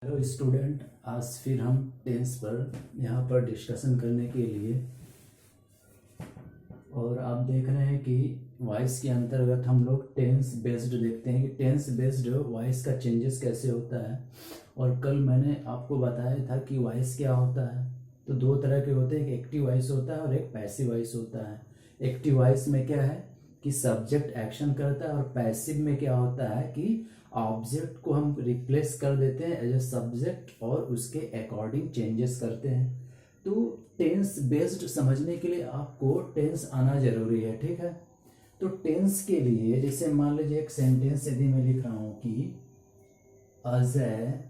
Hello student, आज फिर हम टेंस पर यहाँ पर डिस्कशन करने के लिए और आप देख रहे हैं कि वॉइस के अंतर्गत हम लोग टेंस बेस्ड देखते हैं कि टेंस बेस्ड वॉइस का चेंजेस कैसे होता है। और कल मैंने आपको बताया था कि वॉइस क्या होता है। तो दो तरह के होते हैं, एक एक्टिव वॉइस होता है और एक पैसिव वॉइस होता है। एक्टिव वॉइस में क्या है कि सब्जेक्ट एक्शन करता है और पैसिव में क्या होता है कि ऑब्जेक्ट को हम रिप्लेस कर देते हैं एज ए सब्जेक्ट और उसके अकॉर्डिंग चेंजेस करते हैं। तो टेंस बेस्ड समझने के लिए आपको टेंस आना जरूरी है, ठीक है। तो टेंस के लिए जैसे मान लीजिए एक सेंटेंस यदि मैं लिख रहा हूं कि अजय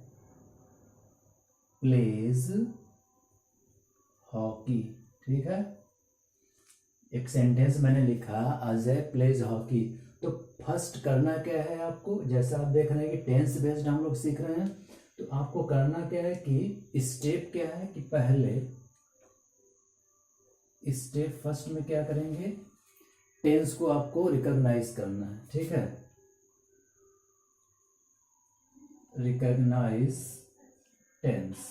प्लेज हॉकी, ठीक है। एक सेंटेंस मैंने लिखा अजय प्लेज हॉकी। तो फर्स्ट करना क्या है आपको, जैसा आप देख रहे हैं कि टेंस बेस्ड हम लोग सीख रहे हैं, तो आपको करना क्या है कि स्टेप क्या है कि पहले स्टेप फर्स्ट में क्या करेंगे, टेंस को आपको रिकॉग्नाइज करना है, ठीक है। रिकॉग्नाइज टेंस,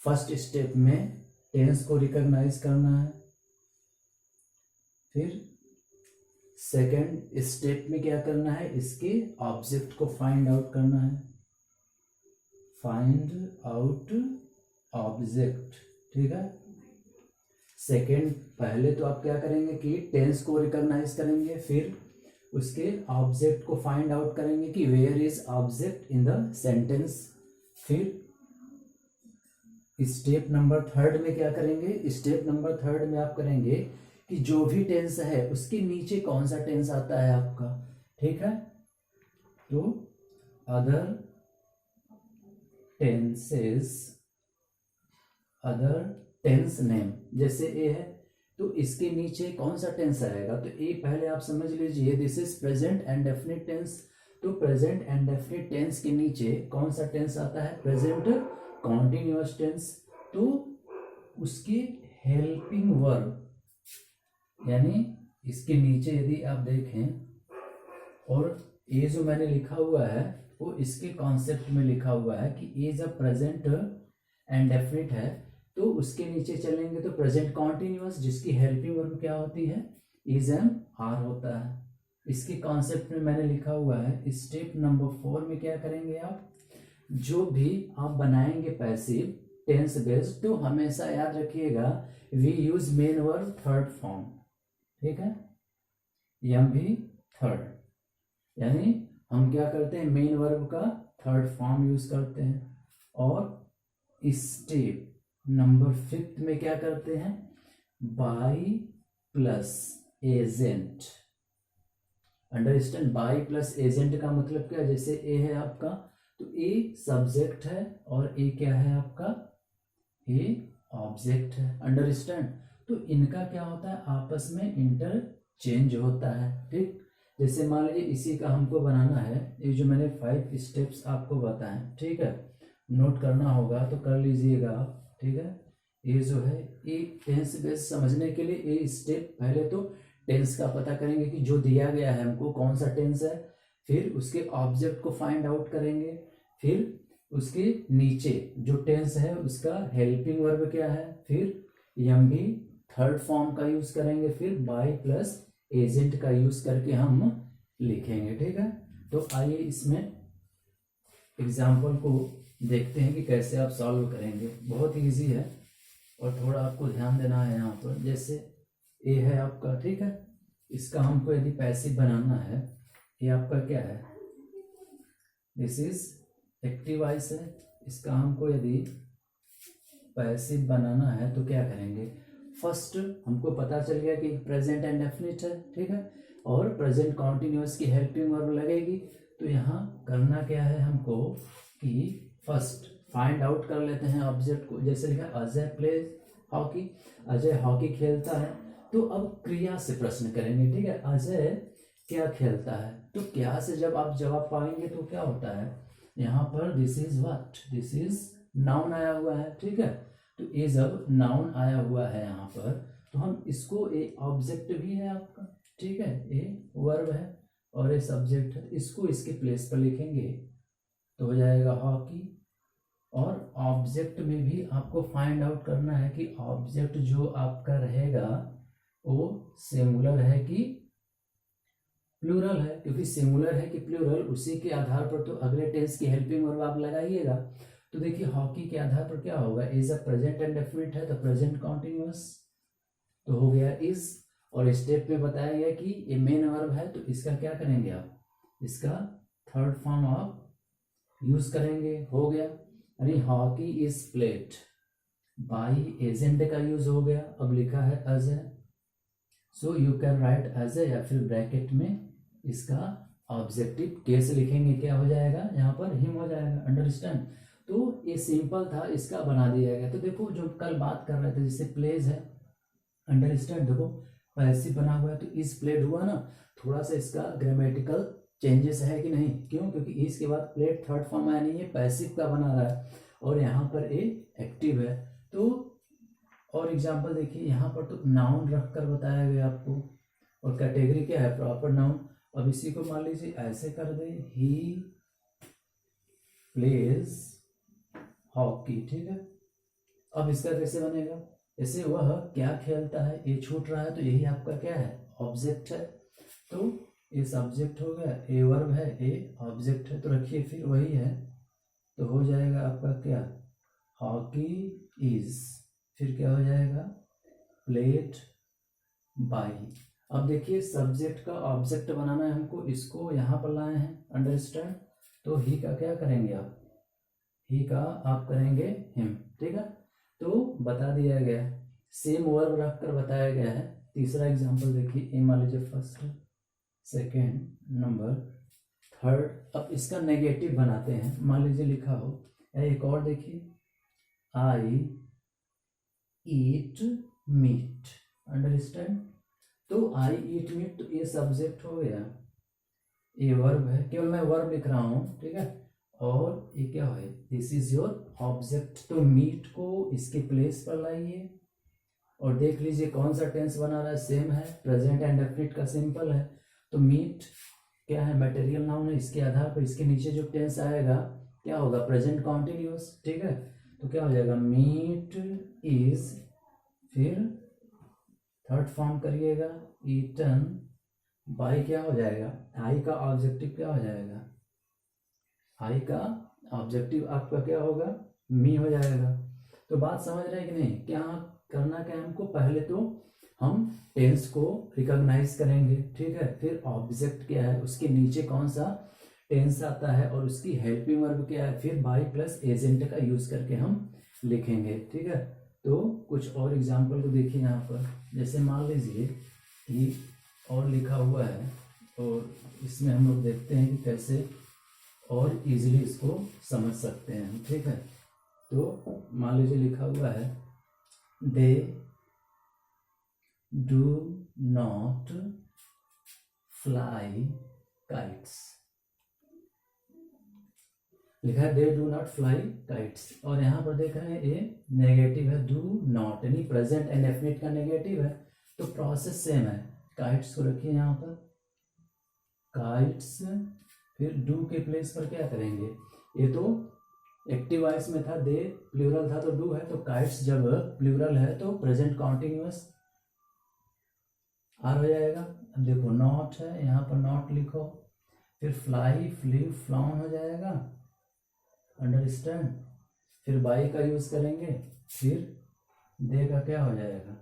फर्स्ट स्टेप में टेंस को रिकॉग्नाइज करना है। फिर सेकंड स्टेप में क्या करना है, इसके ऑब्जेक्ट को फाइंड आउट करना है। फाइंड आउट ऑब्जेक्ट, ठीक है। सेकंड पहले तो आप क्या करेंगे कि टेंस को रिकॉग्नाइज करेंगे, फिर उसके ऑब्जेक्ट को फाइंड आउट करेंगे कि where is object in the sentence. फिर स्टेप नंबर थर्ड में क्या करेंगे, स्टेप नंबर थर्ड में आप करेंगे कि जो भी टेंस है उसके नीचे कौन सा टेंस आता है आपका, ठीक है। तो other tenses, other tense name, जैसे ए है तो इसके नीचे कौन सा टेंस आएगा, तो ए पहले आप समझ लीजिए this is present and definite tense. तो प्रेजेंट एंड डेफिनिट टेंस के नीचे कौन सा टेंस आता है, प्रेजेंट कॉन्टिन्यूअस टेंस। तो उसके हेल्पिंग वर्ब, यानी इसके नीचे यदि आप देखें और ये जो मैंने लिखा हुआ है वो इसके कॉन्सेप्ट में लिखा हुआ है कि ये जब प्रेजेंट एंड डेफिनिट है तो उसके नीचे चलेंगे तो प्रेजेंट कॉन्टिन्यूअस जिसकी हेल्पिंग वर्ब क्या होती है, इज एम आर होता है। इसके कॉन्सेप्ट में मैंने लिखा हुआ है स्टेप नंबर 4 में क्या करेंगे आप, जो भी आप बनाएंगे पैसिव टेंस बेस्ड तो हमेशा याद रखिएगा we use main verb third form, ठीक है। यम भी थर्ड, यानी हम क्या करते हैं मेन वर्ब का थर्ड फॉर्म यूज करते हैं। और स्टेप नंबर 5 में क्या करते हैं, by plus agent. Understand, by plus agent का मतलब क्या, जैसे ए है आपका तो ए सब्जेक्ट है और ए क्या है आपका, ए ऑब्जेक्ट है। अंडरस्टैंड, तो इनका क्या होता है आपस में इंटरचेंज होता है, ठीक। जैसे मान लीजिए इसी का हमको बनाना है, ये जो मैंने 5 स्टेप्स आपको बताएं, ठीक है, नोट करना होगा तो कर लीजिएगा आप, ठीक है। ये जो है ये टेंस बेस समझने के लिए ये स्टेप, पहले तो टेंस का पता करेंगे कि जो दिया गया है हमको कौन सा टेंस है, फिर उसके ऑब्जेक्ट को फाइंड आउट करेंगे, फिर उसके नीचे जो टेंस है उसका हेल्पिंग वर्ब क्या है, फिर यम भी थर्ड फॉर्म का यूज करेंगे, फिर बाय प्लस एजेंट का यूज करके हम लिखेंगे, ठीक है। तो आइए इसमें एग्जाम्पल को देखते हैं कि कैसे आप सॉल्व करेंगे। बहुत इजी है और थोड़ा आपको ध्यान देना है यहाँ पर। जैसे ए है आपका, ठीक है, इसका हमको यदि पैसिव बनाना है, ये आपका क्या है, दिस इज एक्टिव वॉइस है, इसका हमको यदि पैसिव बनाना है तो क्या करेंगे, फर्स्ट हमको पता चल गया कि प्रेजेंट एंड डेफिनिट है, ठीक है, और प्रेजेंट कॉन्टिन्यूअस की हेल्पिंग वर्ब लगेगी। तो यहाँ करना क्या है हमको कि फर्स्ट फाइंड आउट कर लेते हैं ऑब्जेक्ट को, जैसे लिखा Ajay pledge hockey, Ajay hockey खेलता है। तो अब क्रिया से प्रश्न करेंगे, ठीक है, अजय क्या खेलता है। तो क्या से जब आप जवाब पाएंगे तो क्या होता है, यहाँ पर this is what, this is noun आया हुआ है, ठीक है। तो ये जब नाउन आया हुआ है यहाँ पर तो हम इसको ए ऑब्जेक्ट भी है आपका, ठीक है, ए वर्ब है और ये सब्जेक्ट है, इसको इसके प्लेस पर लिखेंगे तो हो जाएगा हॉकी। और ऑब्जेक्ट में भी आपको फाइंड आउट करना है कि ऑब्जेक्ट जो आपका रहेगा वो सिंगुलर है कि प्लूरल है, क्योंकि सिंगुलर है कि प्लूरल उसी के आधार पर तो अगले टेंस की हेल्पिंग वर्ब आप लगाइएगा। तो देखिए हॉकी के आधार पर क्या होगा, is a present and definite है तो प्रेजेंट कॉन्टिन्यूअस तो हो गया इज। और स्टेप में बताया गया कि ये मेन वर्ब है तो इसका क्या करेंगे आप, इसका थर्ड फॉर्म आप यूज करेंगे, हो गया। यानी hockey is played by agent का यूज हो गया, अब लिखा है as A, so you can write as A या फिर ब्रैकेट में इसका ऑब्जेक्टिव केस लिखेंगे, क्या हो जाएगा यहाँ पर हिम हो जाएगा, अंडरस्टैंड। तो ये सिंपल था, इसका बना दिया गया। तो देखो जो कल बात कर रहे थे जैसे प्लेज है, अंडरस्टैंड, देखो पैसिव बना हुआ है तो इज प्लेड हुआ ना, थोड़ा सा इसका ग्रामेटिकल चेंजेस है कि नहीं, क्यों, क्योंकि इसके बाद प्लेड थर्ड फॉर्म आया नहीं है, पैसिव का बना रहा है और यहाँ पर ए एक्टिव है। तो और एग्जांपल देखिए यहाँ पर तो नाउन रखकर बताया गया आपको, और कैटेगरी क्या है, प्रॉपर नाउन। अब इसी को मान लीजिए ऐसे कर दे, ही प्लेज हॉकी, ठीक है। अब इसका कैसे बनेगा, ऐसे वह क्या खेलता है, ये छूट रहा है तो यही आपका क्या है, ऑब्जेक्ट है। तो ये सब्जेक्ट हो गया, ए वर्ब है, ए ऑब्जेक्ट है, तो रखिए फिर वही है, तो हो जाएगा आपका क्या, हॉकी इज, फिर क्या हो जाएगा, प्लेड बाई। अब देखिए सब्जेक्ट का ऑब्जेक्ट बनाना है हमको, इसको यहाँ पर लाए हैं, अंडरस्टैंड। तो ही का क्या करेंगे आप, ही का आप करेंगे हिम, ठीक है। तो बता दिया गया, सेम वर्ब रख कर बताया गया है। तीसरा एग्जांपल देखिए, ए मान लीजिए फर्स्ट, सेकेंड नंबर, थर्ड। अब इसका नेगेटिव बनाते हैं, मान लीजिए लिखा हो, एक और देखिए, आई ईट मीट, अंडरस्टैंड। तो आई ईट मीट, तो ये सब्जेक्ट हो गया, ये वर्ब है, केवल मैं वर्ब लिख रहा हूँ, ठीक है। और ये क्या है, दिस इज योर ऑब्जेक्ट। तो मीट को इसके प्लेस पर लाइए और देख लीजिए कौन सा टेंस बना रहा है, सेम है, प्रेजेंट एंड डेफिनिट का सिंपल है। तो मीट क्या है, मटेरियल नाउन है, इसके आधार पर इसके नीचे जो टेंस आएगा क्या होगा, प्रेजेंट कॉन्टिन्यूअस, ठीक है। तो क्या हो जाएगा, मीट इज, फिर थर्ड फॉर्म करिएगा, ईटन बाई, क्या हो जाएगा, आई का ऑब्जेक्टिव क्या हो जाएगा, आई का ऑब्जेक्टिव आपका क्या होगा, मी हो जाएगा। तो बात समझ रहे हैं कि नहीं, क्या करना क्या है हमको, पहले तो हम टेंस को रिकॉग्नाइज करेंगे, ठीक है। फिर ऑब्जेक्ट क्या है, उसके नीचे कौन सा टेंस आता है और उसकी हेल्पिंग वर्ब क्या है, फिर बाई प्लस एजेंट का यूज करके हम लिखेंगे, ठीक है। तो कुछ और एग्जाम्पल को देखिए यहाँ पर, जैसे मान लीजिए कि और लिखा हुआ है और इसमें हम लोग देखते हैं कि कैसे और इजीली इसको समझ सकते हैं हम, ठीक है। तो मान लीजिए लिखा हुआ है, they do not fly kites, लिखा है they do not fly kites. और यहाँ पर देख रहे हैं ये नेगेटिव है, डू नॉट, यानी प्रेजेंट एंड डेफिनिट का नेगेटिव है, तो प्रोसेस सेम है। काइट्स को रखिए यहाँ पर, काइट्स, फिर डू के प्लेस पर क्या करेंगे, ये तो एक्टिव वॉइस में था, दे प्लूरल था तो डू है, तो काइट्स जब प्लूरल है तो प्रेजेंट कॉन्टिन्यूअस आर हो जाएगा। अब देखो नॉट है, यहाँ पर नॉट लिखो, फिर फ्लाई फ्लीव फ्लाउन हो जाएगा, अंडरस्टैंड। फिर बाई का यूज करेंगे, फिर दे का क्या हो जाएगा,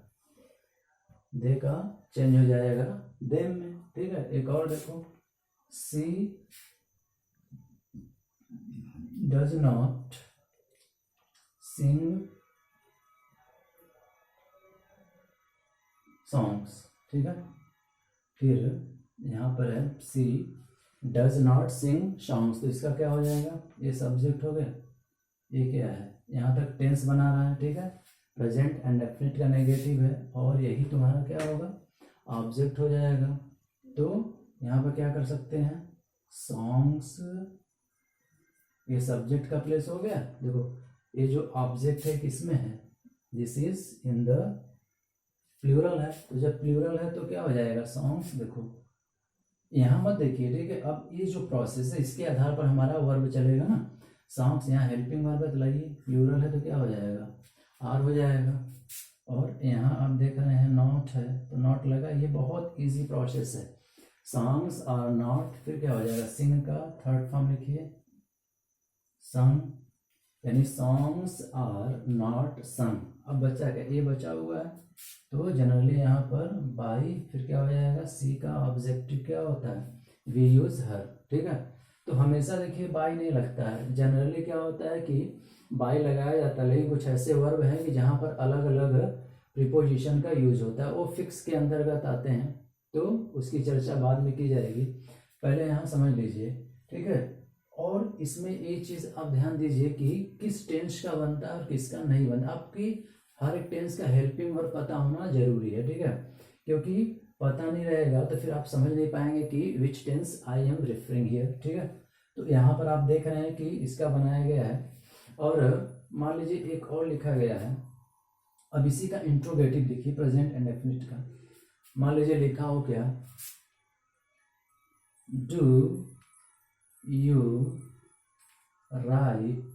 दे का चेंज हो जाएगा देम में, ठीक है। एक और देखो, सी डज नॉट सिंग सॉन्ग्स, ठीक है। फिर यहाँ पर है सी डज नॉट सिंग सॉन्ग्स, तो इसका क्या हो जाएगा, ये सब्जेक्ट हो गया, ये क्या है, यहाँ तक टेंस बना रहा है, ठीक है। प्रेजेंट एंड डेफिनिट का नेगेटिव है और यही तुम्हारा क्या होगा, ऑब्जेक्ट हो जाएगा। तो यहाँ पर क्या कर सकते हैं, सॉन्ग्स, ये सब्जेक्ट का प्लेस हो गया। देखो ये जो ऑब्जेक्ट है किसमें है, this is in the plural है, तो जब प्लूरल है तो क्या हो जाएगा, सॉन्ग्स, देखो यहाँ मत देखिए, ठीक है। अब ये जो प्रोसेस है इसके आधार पर हमारा वर्ब चलेगा ना। सॉन्ग्स, यहाँ हेल्पिंग वर्ब है तो लाइए प्लूरल है तो क्या हो जाएगा, आर हो जाएगा। और यहाँ आप देख रहे हैं नॉट है तो नॉट लगा। ये बहुत इजी प्रोसेस है। सॉन्ग्स आर नॉट, फिर क्या हो जाएगा, सिंग का थर्ड फॉर्म लिखिए संग, यानी सॉन्ग्स आर नॉट संग। अब बचा क्या, ये बचा हुआ है तो जनरली यहाँ पर बाई, फिर क्या हो जाएगा, सी का ऑब्जेक्टिव क्या होता है, वी यूज हर, ठीक है। तो हमेशा देखिए बाई नहीं लगता है, जनरली क्या होता है कि बाई लगाया जाता है, लेकिन कुछ ऐसे वर्ब हैं कि जहाँ पर अलग अलग प्रीपोजिशन का यूज होता है, वो फिक्स के अंतर्गत आते हैं, तो उसकी चर्चा बाद में की जाएगी, पहले यहाँ समझ लीजिए, ठीक है। और इसमें एक चीज़ आप ध्यान दीजिए कि किस टेंस का बनता है और किसका नहीं बनता। आपकी हर एक टेंस का हेल्पिंग वर्ब पता होना जरूरी है, ठीक है, क्योंकि पता नहीं रहेगा तो फिर आप समझ नहीं पाएंगे कि which tense I am referring here, ठीक है। तो यहाँ पर आप देख रहे हैं कि इसका बनाया गया है, और मान लीजिए एक और लिखा गया है। अब इसी का इंट्रोगेटिव देखिए, प्रेजेंट इंडेफिनिट का। मान लीजिए लिखा हो क्या, डू यू राइट,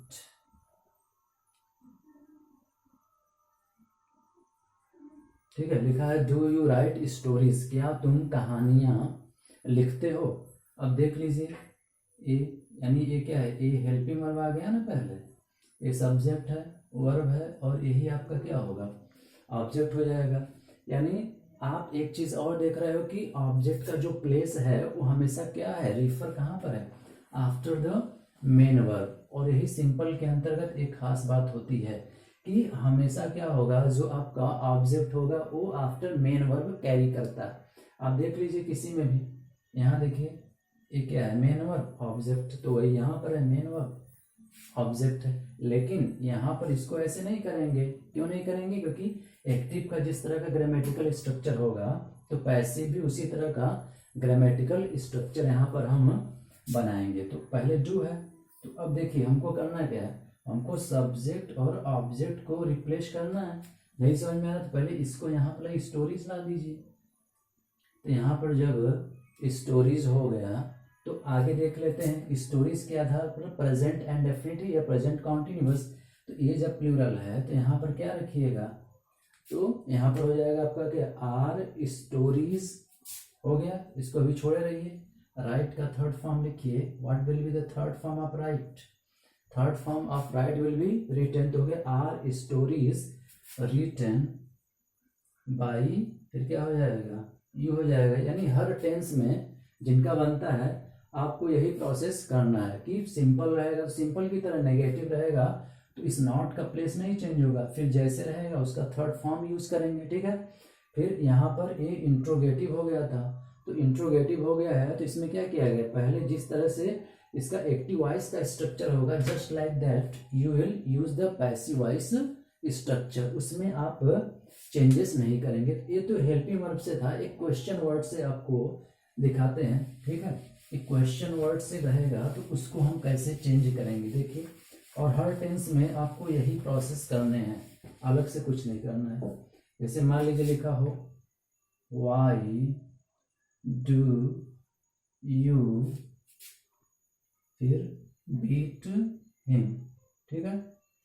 ठीक है, लिखा है डू यू राइट स्टोरीज, क्या तुम कहानियां लिखते हो। अब देख लीजिए ए, यानी ये क्या है, ए हेल्पिंग वर्ब आ गया ना पहले, ये सब्जेक्ट है, वर्ब है, और यही आपका क्या होगा, ऑब्जेक्ट हो जाएगा। यानी आप एक चीज और देख रहे हो कि ऑब्जेक्ट का जो प्लेस है वो हमेशा क्या है, रिफर कहाँ पर है, आफ्टर द मेन वर्ब। और यही सिंपल के अंतर्गत एक खास बात होती है कि हमेशा क्या होगा, जो आपका ऑब्जेक्ट होगा वो आफ्टर मेन वर्ब कैरी करता है। आप देख लीजिए किसी में भी, यहाँ देखिए ये क्या है, मेन वर्ब ऑब्जेक्ट, तो वही यहाँ पर है मेन वर्ब ऑब्जेक्ट है। लेकिन यहाँ पर इसको ऐसे नहीं करेंगे, क्यों नहीं करेंगे, क्योंकि एक्टिव का जिस तरह का ग्रामेटिकल स्ट्रक्चर होगा तो पैसिव भी उसी तरह का ग्रामेटिकल स्ट्रक्चर यहाँ पर हम बनाएंगे। तो पहले डू है, तो अब देखिए हमको करना क्या है, हमको सब्जेक्ट और ऑब्जेक्ट को रिप्लेस करना है। नहीं समझ में आ रहा तो पहले इसको यहाँ पर स्टोरीज ला दीजिए। तो यहाँ पर जब स्टोरीज हो गया तो आगे देख लेते हैं, स्टोरीज के आधार पर प्रेजेंट एंड डेफिनेटिव या प्रेजेंट कॉन्टिन्यूअस। तो ये जब प्लूरल है तो यहाँ पर क्या रखिएगा, तो यहाँ पर हो जाएगा आपका क्या, आर स्टोरीज हो गया, इसको भी छोड़े रहिए। राइट का थर्ड फॉर्म लिखिए, what will be the third form of write, third form of write will be written, तो हो गया आर स्टोरीज रिटन बाई, फिर क्या हो जाएगा, यू हो जाएगा। यानी हर टेंस में जिनका बनता है आपको यही प्रोसेस करना है कि सिंपल रहेगा तो सिंपल की तरह, नेगेटिव रहेगा तो इस नॉट का प्लेस नहीं चेंज होगा, फिर जैसे रहेगा उसका थर्ड फॉर्म यूज करेंगे, ठीक है। फिर यहाँ पर ये इंट्रोगेटिव हो गया था, तो इंट्रोगेटिव हो गया है तो इसमें क्या किया गया, पहले जिस तरह से इसका एक्टिव वॉइस का स्ट्रक्चर होगा, just like that you will use the passive voice structure, उसमें आप चेंजेस नहीं करेंगे। तो ये तो हेल्पिंग वर्ब से था, एक क्वेश्चन वर्ड से आपको दिखाते हैं, ठीक है। एक क्वेश्चन वर्ड से रहेगा तो उसको हम कैसे चेंज करेंगे देखिए। और हर टेंस में आपको यही प्रोसेस करने हैं, अलग से कुछ नहीं करना है। जैसे मान लीजिए लिखा हो वाई डू यू फिर बीट हिम, ठीक है,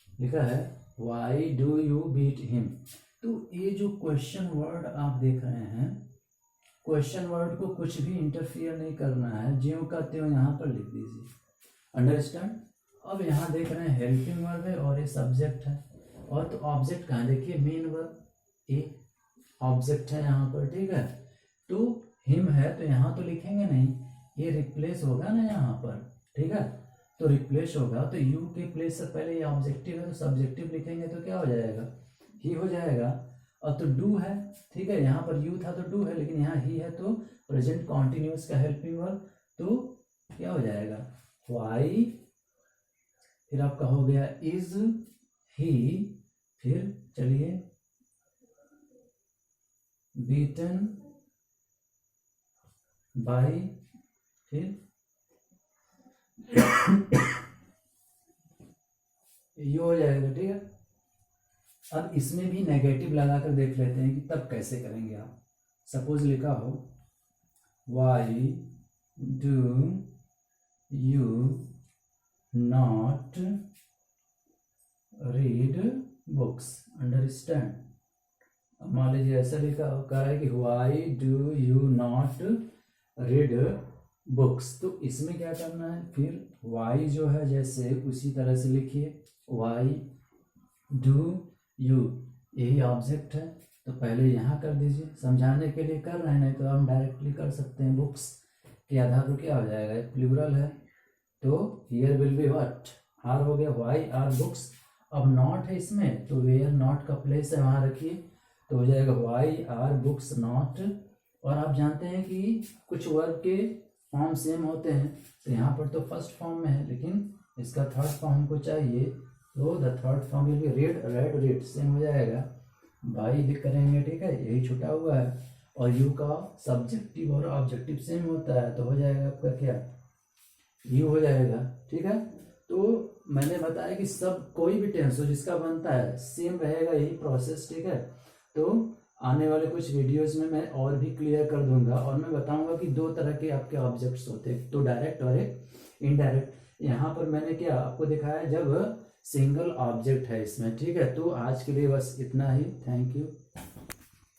लिखा है why do you beat him. तो ये जो क्वेश्चन वर्ड आप देख रहे हैं, क्वेश्चन वर्ड को कुछ भी इंटरफियर नहीं करना है, ज्यों का त्यों यहाँ पर लिख दीजिए, अंडरस्टैंड। अब यहाँ देख रहे हैं हेल्पिंग वर्ब है और ये सब्जेक्ट है, और तो ऑब्जेक्ट कहाँ, देखिए मेन वर्ब ए ऑब्जेक्ट है यहाँ पर, ठीक है। तो हिम है तो यहाँ तो लिखेंगे नहीं, ये रिप्लेस होगा ना यहाँ पर, ठीक है। तो रिप्लेस होगा तो यू के प्लेस से पहले ये ऑब्जेक्टिव है तो सब्जेक्टिव लिखेंगे तो क्या हो जाएगा, ही हो जाएगा। और तो डू है, ठीक है, यहाँ पर यू था तो डू है, लेकिन यहाँ ही है तो प्रेजेंट कॉन्टिन्यूअस का हेल्पिंग वर्ब, तो क्या हो जाएगा वाई, फिर आपका हो गया इज ही, फिर चलिए बीटन बाई, फिर ये हो जाएगा, ठीक है। अब इसमें भी नेगेटिव लगाकर देख लेते हैं कि तब कैसे करेंगे आप। सपोज लिखा हो why do you not read books, understand. मान लीजिए ऐसा भी कहा है कि why do you not read books, तो इसमें क्या करना है, फिर वाई जो है जैसे उसी तरह से लिखिए, वाई डू यू, यही ऑब्जेक्ट है, तो पहले यहाँ कर दीजिए, समझाने के लिए कर रहे हैं, नहीं तो हम डायरेक्टली कर सकते हैं। बुक्स के आधार पर क्या हो जाएगा, प्लूरल है, तो here will be what, are हो गया, वाई आर बुक्स। अब नॉट है इसमें, तो वेयर नॉट का प्लेस है वहाँ रखिए, तो हो जाएगा वाई आर बुक्स नॉट। और आप जानते हैं कि कुछ वर्ब के फॉर्म सेम होते हैं, तो यहाँ पर तो फर्स्ट फॉर्म में है, लेकिन इसका थर्ड फॉर्म हमको चाहिए, तो the third form will be red, red red, same हो जाएगा, भाई लिख करेंगे, ठीक है, यही छुटा हुआ है। और यू का सब्जेक्टिव और ऑब्जेक्टिव सेम होता है, तो हो जाएगा आपका क्या, यू हो जाएगा, ठीक है। तो मैंने बताया कि सब कोई भी टेंस हो जिसका बनता है सेम रहेगा, यही प्रोसेस, ठीक है। तो आने वाले कुछ वीडियोस में मैं और भी क्लियर कर दूंगा, और मैं बताऊंगा कि दो तरह के आपके ऑब्जेक्ट्स होते हैं, तो डायरेक्ट और एक इनडायरेक्ट। यहाँ पर मैंने क्या आपको दिखाया, जब सिंगल ऑब्जेक्ट है इसमें, ठीक है। तो आज के लिए बस इतना ही, थैंक यू।